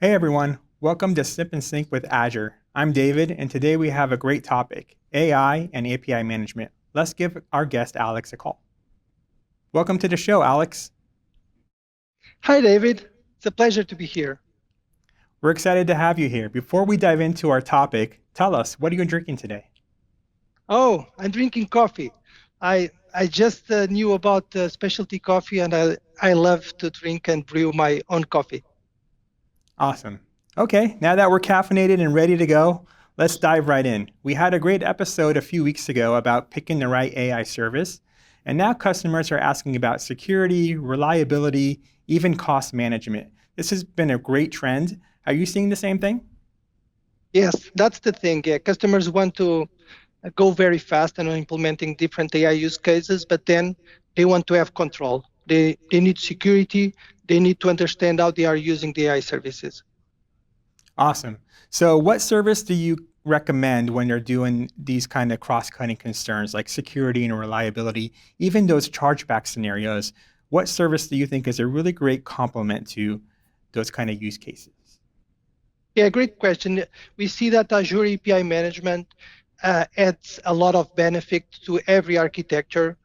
Hey everyone, welcome to Sip and Sync with Azure. I'm David, and today we have a great topic, AI and API management. Let's give our guest Alex a call. Welcome to the show, Alex. Hi, David. It's a pleasure to be here. We're excited to have you here. Before we dive into our topic, tell us, what are you drinking today? Oh, I'm drinking coffee. I just knew about specialty coffee, and I love to drink and brew my own coffee. Awesome. Okay, now that we're caffeinated and ready to go, let's dive right in. We had a great episode a few weeks ago about picking the right AI service, and now customers are asking about security, reliability, even cost management. This has been a great trend. Are you seeing the same thing? Yes, that's the thing. Yeah, customers want to go very fast and implementing different AI use cases, but then they want to have control. They need security. They need to understand how they are using the AI services. Awesome. So, what service do you recommend when you're doing these kind of cross-cutting concerns like security and reliability, even those chargeback scenarios? What service do you think is a really great complement to those kind of use cases? Yeah, great question. We see that Azure API Management adds a lot of benefit to every architecture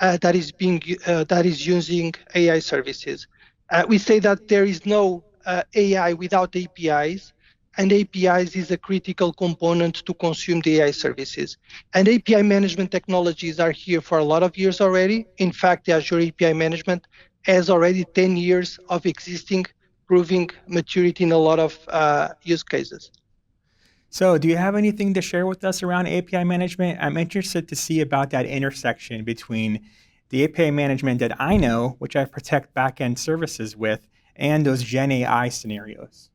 that is using AI services. We say that there is no AI without APIs, and APIs is a critical component to consume the AI services. And API management technologies are here for a lot of years already. In fact, the Azure API Management has already 10 years of existing, proving maturity in a lot of use cases. So, do you have anything to share with us around API management? I'm interested to see about that intersection between the API management that I know, which I protect backend services with, and those Gen AI scenarios.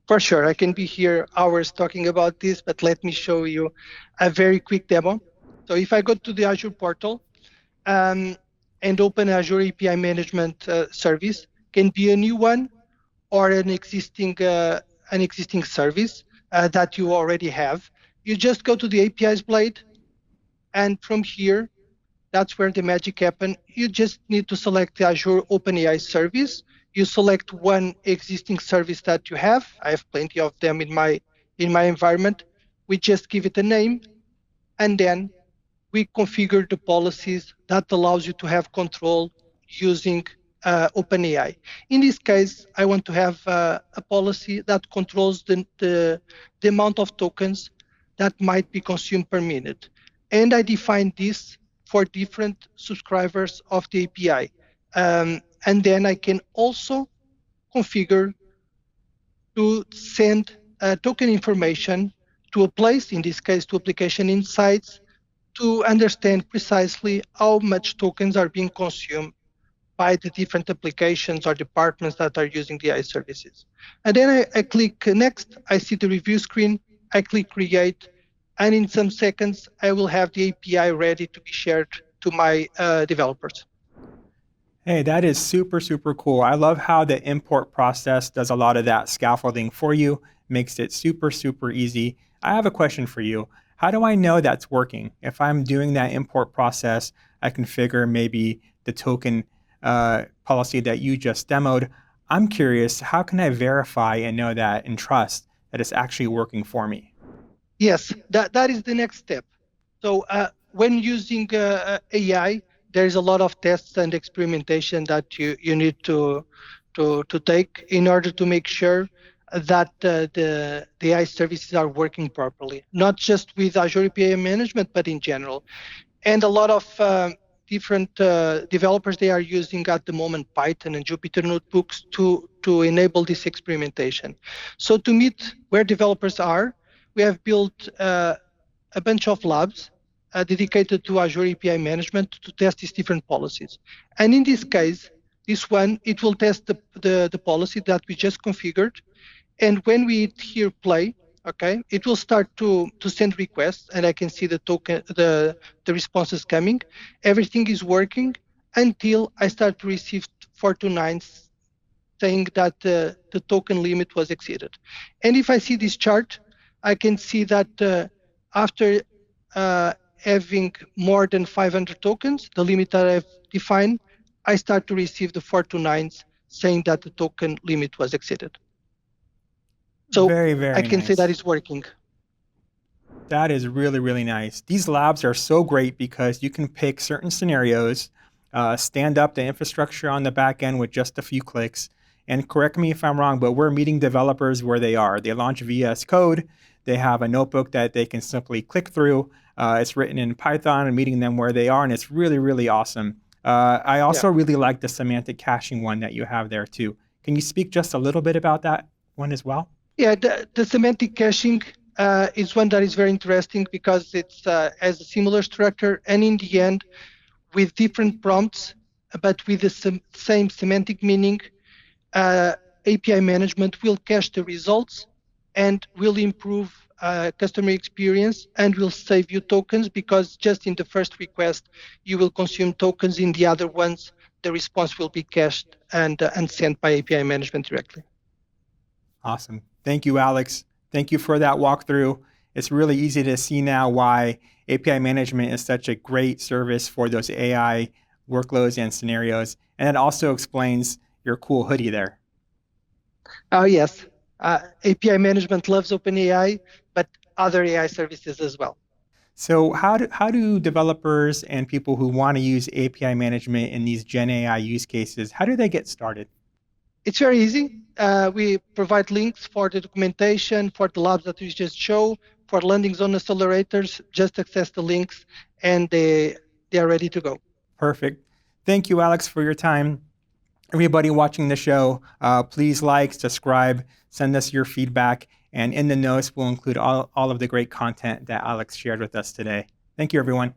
For sure, I can be here hours talking about this, but let me show you a very quick demo. So if I go to the Azure portal um, and open Azure API Management service, can be a new one or an existing service that you already have. You just go to the APIs blade, and from here, that's where the magic happens. You just need to select the Azure OpenAI service. You select one existing service that you have. I have plenty of them in my environment. We just give it a name, and then we configure the policies that allows you to have control using OpenAI. In this case, I want to have a policy that controls the amount of tokens that might be consumed per minute. And I define this for different subscribers of the API. And then I can also configure to send token information to a place, in this case to application insights, to understand precisely how much tokens are being consumed by the different applications or departments that are using the AI services. And then I click next, I see the review screen, I click create, and in some seconds, I will have the API ready to be shared to my developers. Hey, that is super, super cool. I love how the import process does a lot of that scaffolding for you, makes it super, super easy. I have a question for you. How do I know that's working? If I'm doing that import process, I configure maybe the token policy that you just demoed. I'm curious, how can I verify and know that and trust that it's actually working for me? Yes, that is the next step. So when using AI, there is a lot of tests and experimentation that you need to take in order to make sure that the AI services are working properly, not just with Azure API Management, but in general. And a lot of different developers, they are using at the moment Python and Jupyter notebooks to enable this experimentation. So to meet where developers are, we have built a bunch of labs dedicated to Azure API Management to test these different policies. And in this case, this one, it will test the policy that we just configured, and when we hit here play, okay, it will start to send requests, and I can see the responses coming. Everything is working until I start to receive 429s saying that the token limit was exceeded. And if I see this chart, I can see that after having more than 500 tokens, the limit that I've defined, I start to receive the 429s saying that the token limit was exceeded. So Very, I very can say that nice. it's working. That is really, really nice. These labs are so great because you can pick certain scenarios, stand up the infrastructure on the back end with just a few clicks. And correct me if I'm wrong, but we're meeting developers where they are. They launch VS Code. They have a notebook that they can simply click through. It's written in Python and meeting them where they are, and it's really, really awesome. I Yeah. also really like the semantic caching one that you have there too. Can you speak just a little bit about that one as well? Yeah, the semantic caching is one that is very interesting because it's has a similar structure, and in the end, with different prompts, but with the same semantic meaning, uh, API management will cache the results and will improve customer experience and will save you tokens because just in the first request, you will consume tokens. In the other ones, the response will be cached and sent by API management directly. Awesome. Thank you, Alex. Thank you for that walkthrough. It's really easy to see now why API management is such a great service for those AI workloads and scenarios. And it also explains your cool hoodie there. Oh, yes. API management loves OpenAI, but other AI services as well. So how do developers and people who want to use API management in these Gen AI use cases, how do they get started? It's very easy. We provide links for the documentation, for the labs that we just show, for landing zone accelerators. Just access the links and they are ready to go. Perfect. Thank you, Alex, for your time. Everybody watching the show, please like, subscribe, send us your feedback, and in the notes, we'll include all of the great content that Alex shared with us today. Thank you, everyone.